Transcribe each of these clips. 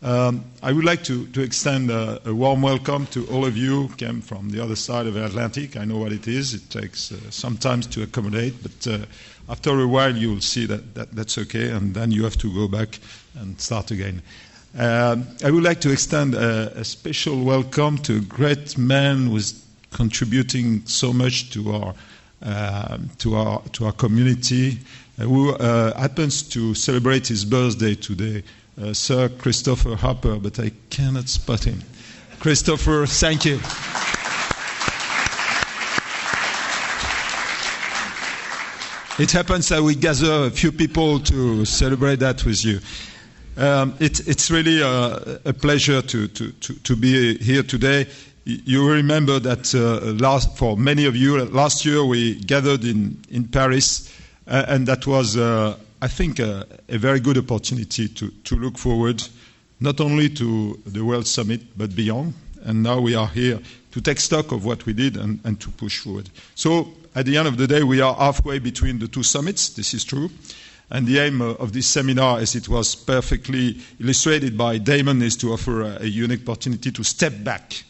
I would like to extend a warm welcome to all of you who came from the other side of the Atlantic. I know what it is. It takes some time to accommodate, but after a while you will see that's okay, and then you have to go back and start again. I would like to extend a special welcome to a great man who is contributing so much to our community, who happens to celebrate his birthday today. Sir Christopher Harper, but I cannot spot him. Christopher, thank you. It happens that we gather a few people to celebrate that with you. It's really a pleasure to be here today. You remember that for many of you, last year we gathered in Paris, and that was I think a very good opportunity to look forward, not only to the World Summit, but beyond. And now we are here to take stock of what we did and to push forward. So at the end of the day, we are halfway between the two summits. This is true. And the aim of this seminar, as it was perfectly illustrated by Damon, is to offer a unique opportunity to step back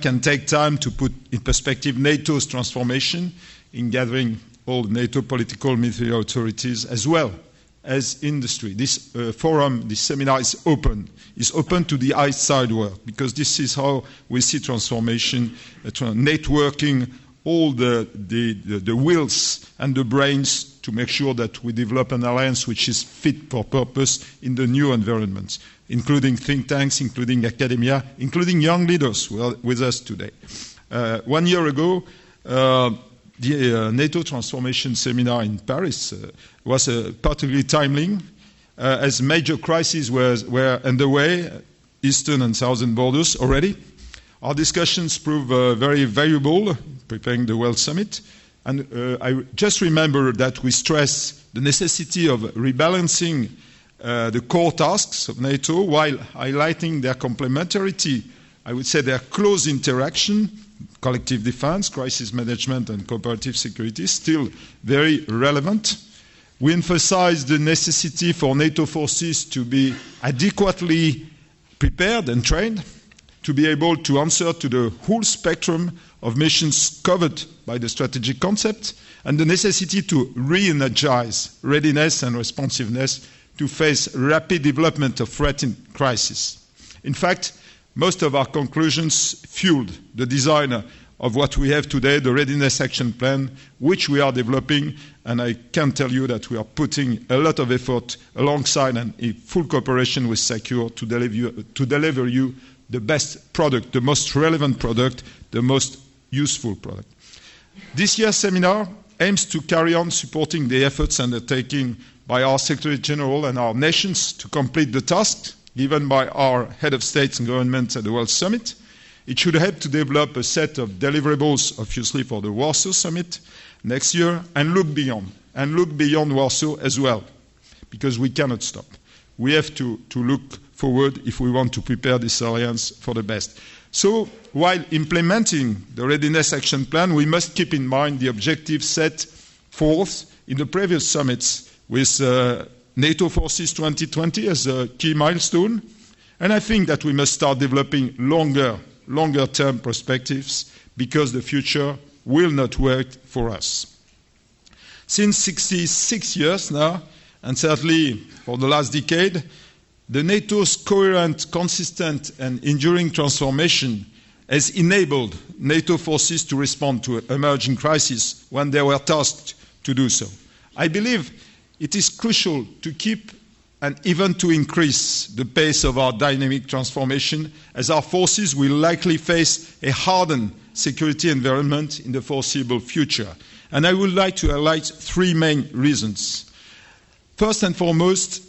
and take time to put in perspective NATO's transformation in gathering all NATO political military authorities as well as industry. This forum, this seminar is open to the outside world, because this is how we see transformation, networking all the wills and the brains to make sure that we develop an alliance which is fit for purpose in the new environment, including think tanks, including academia, including young leaders who are with us today. 1 year ago, the NATO Transformation Seminar in Paris was particularly timely, as major crises were underway, eastern and southern borders already. Our discussions proved very valuable, preparing the World Summit. And I just remember that we stress the necessity of rebalancing the core tasks of NATO while highlighting their complementarity, I would say their close interaction. Collective defense, crisis management, and cooperative security is still very relevant. We emphasize the necessity for NATO forces to be adequately prepared and trained, to be able to answer to the whole spectrum of missions covered by the strategic concept, and the necessity to re-energize readiness and responsiveness to face rapid development of threat in crisis. In fact, most of our conclusions fueled the design of what we have today, the Readiness Action Plan, which we are developing, and I can tell you that we are putting a lot of effort alongside and in full cooperation with Secure to deliver you the best product, the most relevant product, the most useful product. This year's seminar aims to carry on supporting the efforts undertaken by our Secretary General and our nations to complete the task given by our head of states and governments at the World Summit. It should help to develop a set of deliverables, obviously, for the Warsaw Summit next year, and look beyond Warsaw as well, because we cannot stop. We have to look forward if we want to prepare this alliance for the best. So, while implementing the Readiness Action Plan, we must keep in mind the objectives set forth in the previous summits with NATO Forces 2020 as a key milestone, and I think that we must start developing longer-term perspectives, because the future will not wait for us. Since 66 years now, and certainly for the last decade, the NATO's coherent, consistent, and enduring transformation has enabled NATO forces to respond to emerging crises when they were tasked to do so. I believe it is crucial to keep and even to increase the pace of our dynamic transformation, as our forces will likely face a hardened security environment in the foreseeable future. And I would like to highlight three main reasons. First and foremost,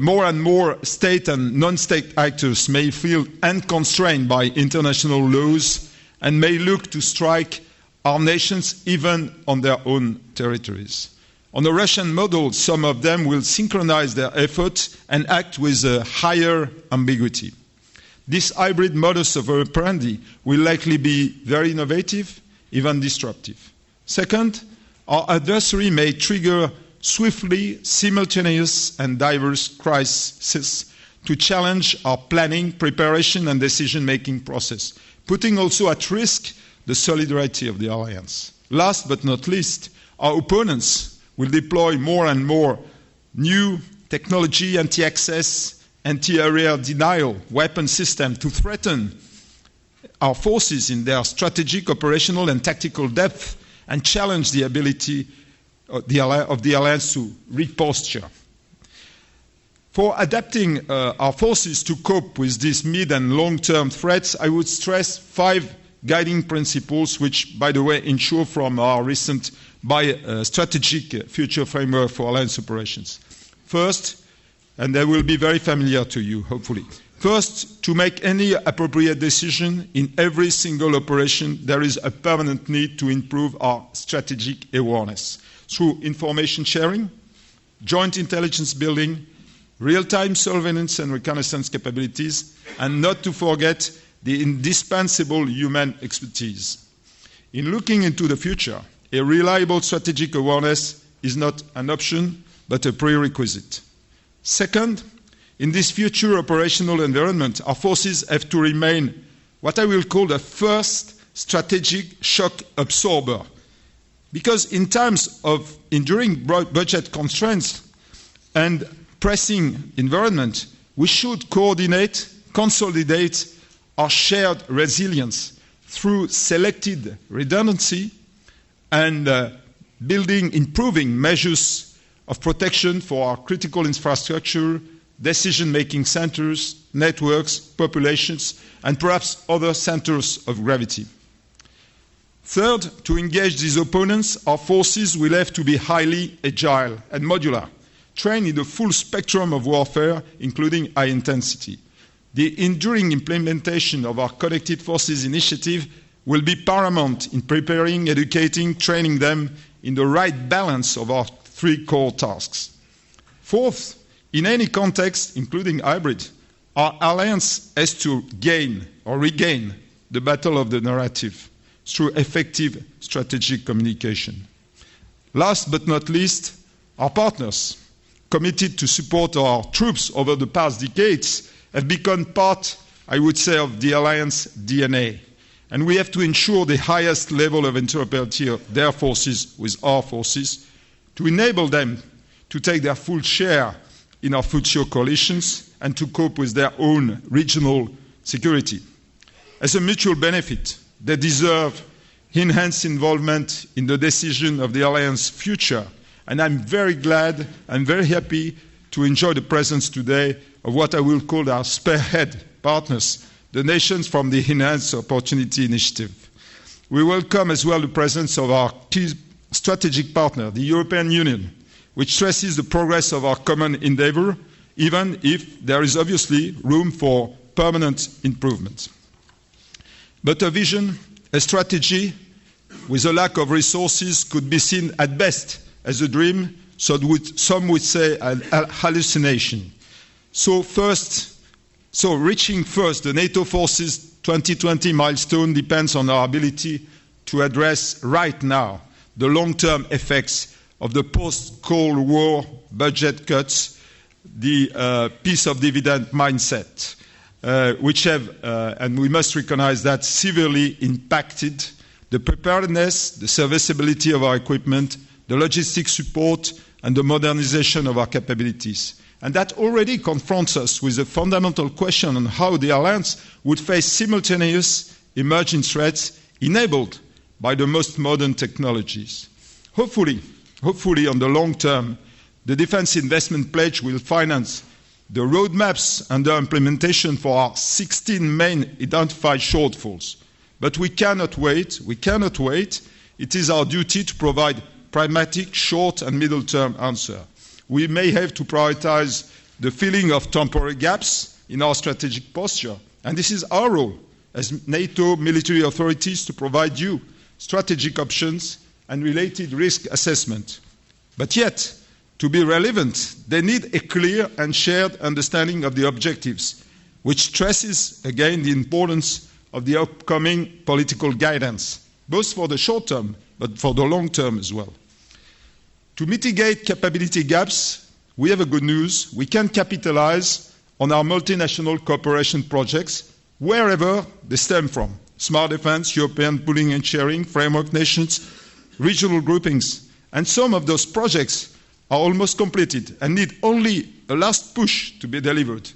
more and more state and non-state actors may feel unconstrained by international laws and may look to strike our nations even on their own territories. On the Russian model, some of them will synchronize their efforts and act with a higher ambiguity. This hybrid modus operandi will likely be very innovative, even disruptive. Second, our adversary may trigger swiftly simultaneous and diverse crises to challenge our planning, preparation, and decision-making process, putting also at risk the solidarity of the alliance. Last but not least, our opponents will deploy more and more new technology, anti-access, anti-area denial weapon system to threaten our forces in their strategic, operational, and tactical depth and challenge the ability of the alliance to reposture. For adapting our forces to cope with these mid- and long-term threats, I would stress 5 guiding principles, which, by the way, ensure from our recent strategic future framework for alliance operations. First, and they will be very familiar to you, hopefully. First, to make any appropriate decision in every single operation, there is a permanent need to improve our strategic awareness through information sharing, joint intelligence building, real-time surveillance and reconnaissance capabilities, and not to forget the indispensable human expertise. In looking into the future, a reliable strategic awareness is not an option, but a prerequisite. Second, in this future operational environment, our forces have to remain what I will call the first strategic shock absorber. Because in times of enduring budget constraints and pressing environment, we should coordinate, consolidate our shared resilience through selected redundancy and improving measures of protection for our critical infrastructure, decision-making centers, networks, populations, and perhaps other centers of gravity. Third, to engage these opponents, our forces will have to be highly agile and modular, trained in the full spectrum of warfare, including high intensity. The enduring implementation of our Connected Forces initiative will be paramount in preparing, educating, training them in the right balance of our 3 core tasks. Fourth, in any context, including hybrid, our alliance has to gain or regain the battle of the narrative through effective strategic communication. Last but not least, our partners, committed to support our troops over the past decades, have become part, I would say, of the alliance DNA. And we have to ensure the highest level of interoperability of their forces with our forces to enable them to take their full share in our future coalitions and to cope with their own regional security. As a mutual benefit, they deserve enhanced involvement in the decision of the alliance future. And I'm very glad and very happy to enjoy the presence today of what I will call our spearhead partners, the nations from the Enhanced Opportunity Initiative. We welcome as well the presence of our key strategic partner, the European Union, which stresses the progress of our common endeavor, even if there is obviously room for permanent improvement. But a vision, a strategy, with a lack of resources could be seen at best as a dream, so some would say a hallucination. So reaching first the NATO forces 2020 milestone depends on our ability to address right now the long-term effects of the post-Cold War budget cuts, the peace of dividend mindset, which have, and we must recognize that, severely impacted the preparedness, the serviceability of our equipment, the logistic support, and the modernization of our capabilities. And that already confronts us with a fundamental question on how the alliance would face simultaneous emerging threats enabled by the most modern technologies. Hopefully, on the long term, the Defense Investment Pledge will finance the roadmaps and the implementation for our 16 main identified shortfalls. But we cannot wait. It is our duty to provide pragmatic, short and middle-term answer. We may have to prioritize the filling of temporary gaps in our strategic posture. And this is our role as NATO military authorities to provide you strategic options and related risk assessment. But yet, to be relevant, they need a clear and shared understanding of the objectives, which stresses, again, the importance of the upcoming political guidance, both for the short term, but for the long term as well. To mitigate capability gaps, we have a good news. We can capitalize on our multinational cooperation projects wherever they stem from. Smart defense, European pooling and sharing, framework nations, regional groupings. And some of those projects are almost completed and need only a last push to be delivered.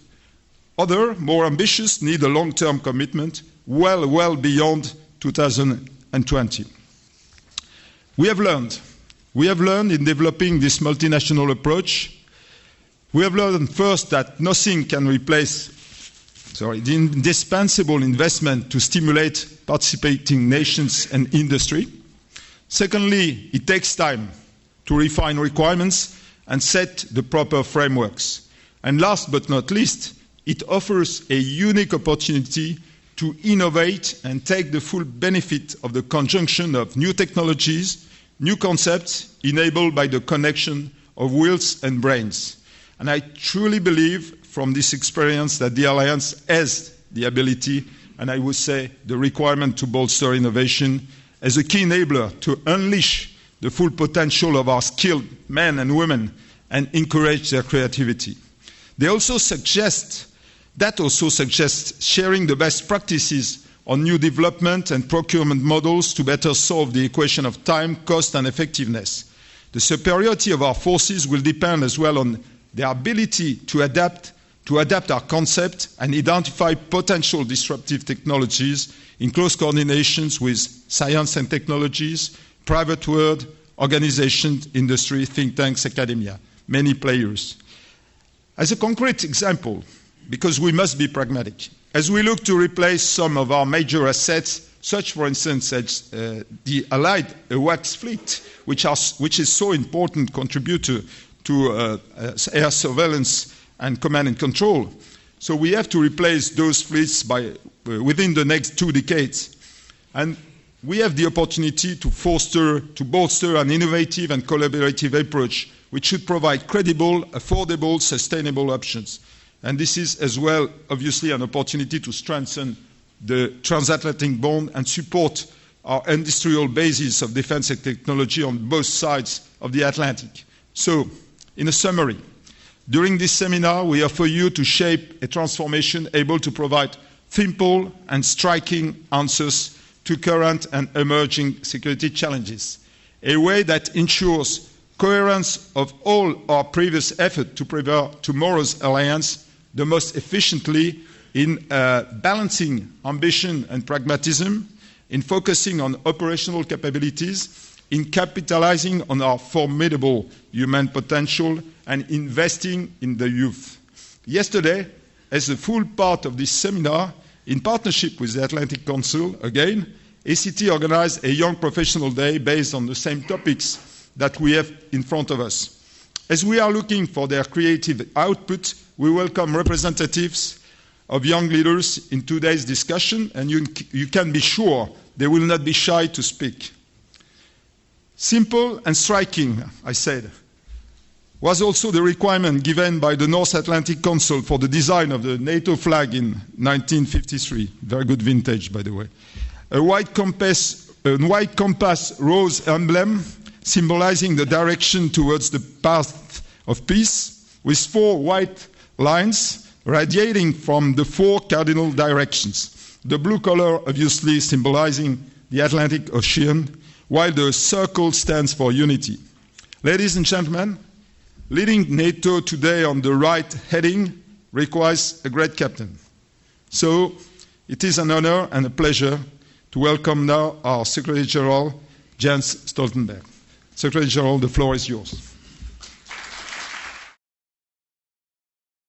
Other, more ambitious, need a long-term commitment well beyond 2020. We have learned in developing this multinational approach. We have learned first that nothing can replace the indispensable investment to stimulate participating nations and industry. Secondly, it takes time to refine requirements and set the proper frameworks. And last but not least, it offers a unique opportunity to innovate and take the full benefit of the conjunction of new technologies, new concepts enabled by the connection of wills and brains. And I truly believe from this experience that the Alliance has the ability, and I would say the requirement to bolster innovation as a key enabler to unleash the full potential of our skilled men and women and encourage their creativity. That also suggests sharing the best practices on new development and procurement models to better solve the equation of time, cost, and effectiveness. The superiority of our forces will depend as well on their ability to adapt our concept and identify potential disruptive technologies in close coordinations with science and technologies, private world, organizations, industry, think tanks, academia, many players. As a concrete example, because we must be pragmatic, as we look to replace some of our major assets, such for instance as the Allied AWACS fleet, which is so important contributor to air surveillance and command and control. So we have to replace those fleets within the next 2 decades. And we have the opportunity to bolster an innovative and collaborative approach which should provide credible, affordable, sustainable options. And this is as well, obviously, an opportunity to strengthen the transatlantic bond and support our industrial basis of defense and technology on both sides of the Atlantic. So, in a summary, during this seminar, we offer you to shape a transformation able to provide simple and striking answers to current and emerging security challenges, a way that ensures coherence of all our previous efforts to prepare tomorrow's alliance the most efficiently in balancing ambition and pragmatism, in focusing on operational capabilities, in capitalizing on our formidable human potential, and investing in the youth. Yesterday, as a full part of this seminar, in partnership with the Atlantic Council, again, ACT organized a Young Professional Day based on the same topics that we have in front of us. As we are looking for their creative output, we welcome representatives of young leaders in today's discussion, and you can be sure they will not be shy to speak. Simple and striking, I said, was also the requirement given by the North Atlantic Council for the design of the NATO flag in 1953. Very good vintage, by the way. A white compass rose emblem symbolizing the direction towards the path of peace, with 4 white lines radiating from the 4 cardinal directions. The blue color obviously symbolizing the Atlantic Ocean, while the circle stands for unity. Ladies and gentlemen, leading NATO today on the right heading requires a great captain. So it is an honor and a pleasure to welcome now our Secretary General, Jens Stoltenberg. Secretary General, the floor is yours.